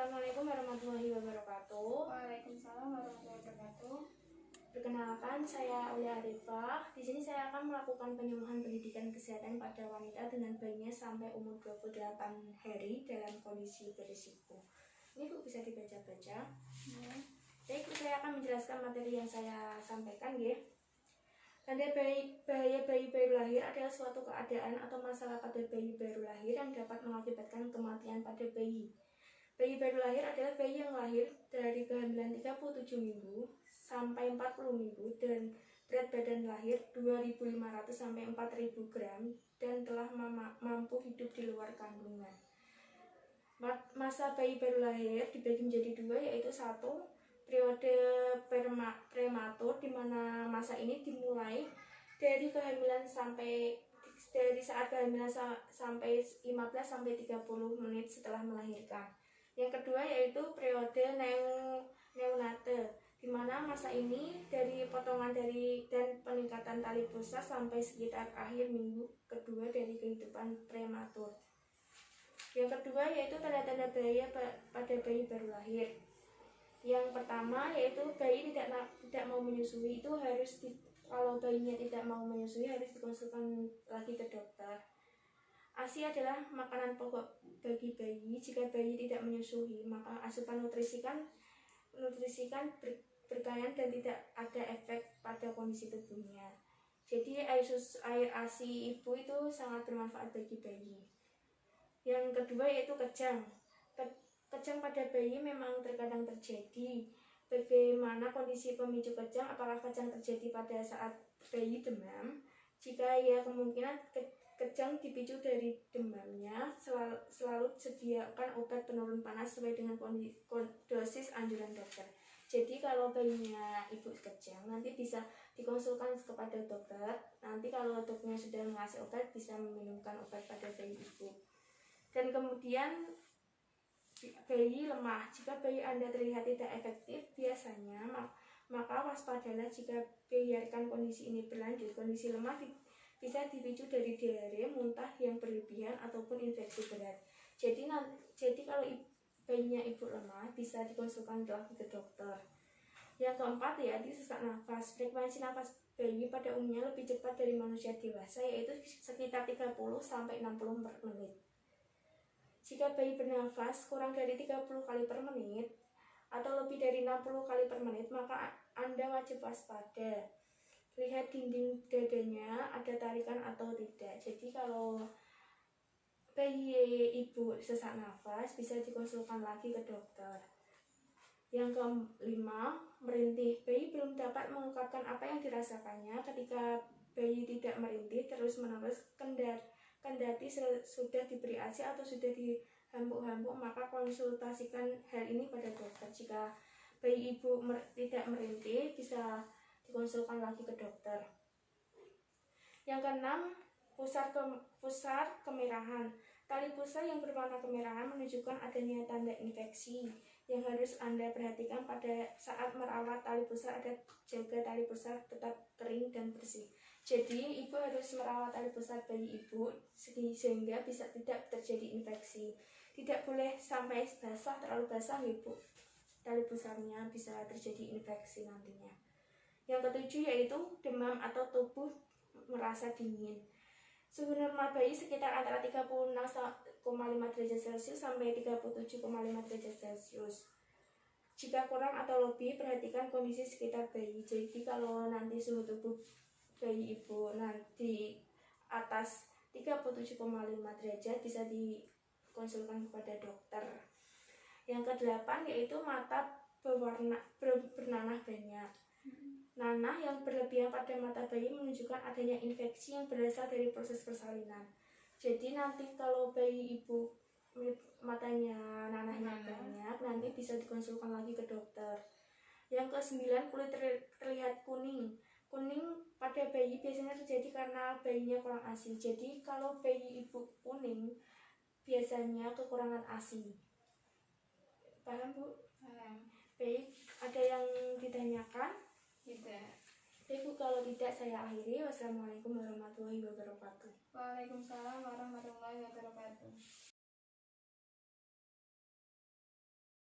Assalamualaikum warahmatullahi wabarakatuh. Waalaikumsalam warahmatullahi wabarakatuh. Perkenalkan, saya Aulia Arifah. Di sini saya akan melakukan penyuluhan pendidikan kesehatan pada wanita dengan bayinya sampai umur 28 hari dalam kondisi berisiko. Ini Bu bisa dibaca-baca. Baik, saya akan menjelaskan materi yang saya sampaikan ya. Tanda bahaya bayi baru lahir adalah suatu keadaan atau masalah pada bayi baru lahir yang dapat mengakibatkan kematian pada bayi. Bayi baru lahir adalah bayi yang lahir dari kehamilan 37 minggu sampai 40 minggu dan berat badan lahir 2.500 sampai 4.000 gram dan telah mampu hidup di luar kandungan. Masa bayi baru lahir dibagi menjadi dua, yaitu satu, periode prematur, di mana masa ini dimulai dari kehamilan dari saat kehamilan sampai 15 sampai 30 menit setelah melahirkan. Yang kedua yaitu periode neonate, di mana masa ini dari potongan dan peningkatan tali pusar sampai sekitar akhir minggu kedua dari kehidupan prematur. Yang kedua yaitu tanda-tanda bahaya pada bayi baru lahir. Yang pertama yaitu bayi tidak mau menyusui. Itu kalau bayinya tidak mau menyusui harus dikonsultasikan lagi ke dokter. ASI adalah makanan pokok bagi bayi. Jika bayi tidak menyusui, maka asupan nutrisi berkaitan dan tidak ada efek pada kondisi tubuhnya. Jadi air ASI ibu itu sangat bermanfaat bagi bayi. Yang kedua yaitu kejang. Kejang pada bayi memang terkadang terjadi. Bagaimana kondisi pemicu kejang? Apakah kejang terjadi pada saat bayi demam? Jika ya, kemungkinan kejang dipicu dari demamnya. Selalu sediakan obat penurun panas sesuai dengan dosis anjuran dokter. Jadi kalau bayinya ibu kejang, nanti bisa dikonsulkan kepada dokter. Nanti kalau dokternya sudah mengasih obat, bisa meminumkan obat pada bayi ibu. Dan kemudian bayi lemah. Jika bayi Anda terlihat tidak efektif, biasanya maka waspadalah jika biarkan kondisi ini berlanjut. Kondisi lemah bisa dipicu dari diare, muntah yang berlebihan ataupun infeksi berat. Jadi kalau bayinya ibu lemah, bisa dikonsulkan lagi ke dokter. Yang keempat yaitu sesak nafas. Frekuensi nafas bayi pada umumnya lebih cepat dari manusia dewasa, yaitu sekitar 30 sampai 60 per menit. Jika bayi bernafas kurang dari 30 kali per menit atau lebih dari 60 kali per menit, maka Anda wajib waspada. Lihat dinding dadanya ada tarikan atau tidak. Jadi kalau bayi ibu sesak nafas, bisa dikonsulkan lagi ke dokter. Yang kelima, merintih. Bayi belum dapat mengungkapkan apa yang dirasakannya. Ketika bayi tidak merintih terus-menerus, kendati sudah diberi ASI atau sudah dihambuk-hambuk, maka konsultasikan hal ini pada dokter. Jika bayi ibu tidak merintih, bisa dikonsulkan lagi ke dokter. Yang keenam, pusar kemerahan. Tali pusar yang berwarna kemerahan menunjukkan adanya tanda infeksi. Yang harus Anda perhatikan pada saat merawat tali pusar adalah jaga tali pusar tetap kering dan bersih. Jadi ibu harus merawat tali pusar bayi ibu sehingga bisa tidak terjadi infeksi. Tidak boleh sampai basah, terlalu basah ibu. Tali pusarnya bisa terjadi infeksi nantinya. Yang ketujuh yaitu demam atau tubuh merasa dingin. Suhu normal bayi sekitar antara 36,5 derajat Celcius sampai 37,5 derajat Celcius. Jika kurang atau lebih, perhatikan kondisi sekitar bayi. Jadi kalau nanti suhu tubuh bayi ibu nanti atas 37,5 derajat, bisa dikonsulkan kepada dokter. Yang kedelapan yaitu mata bernanah banyak. Nanah yang berlebihan pada mata bayi menunjukkan adanya infeksi yang berasal dari proses persalinan. Jadi nanti kalau bayi ibu matanya nanahnya banyak, nanti bisa dikonsulkan lagi ke dokter. Yang kesembilan, kulit terlihat kuning. Kuning pada bayi biasanya terjadi karena bayinya kurang ASI. Jadi kalau bayi ibu kuning, biasanya kekurangan ASI. Paham Bu? Paham. Baik, ada yang ditanyakan? Tidak. Baik Bu, kalau tidak saya akhiri. Wassalamualaikum warahmatullahi wabarakatuh. Waalaikumsalam warahmatullahi wabarakatuh.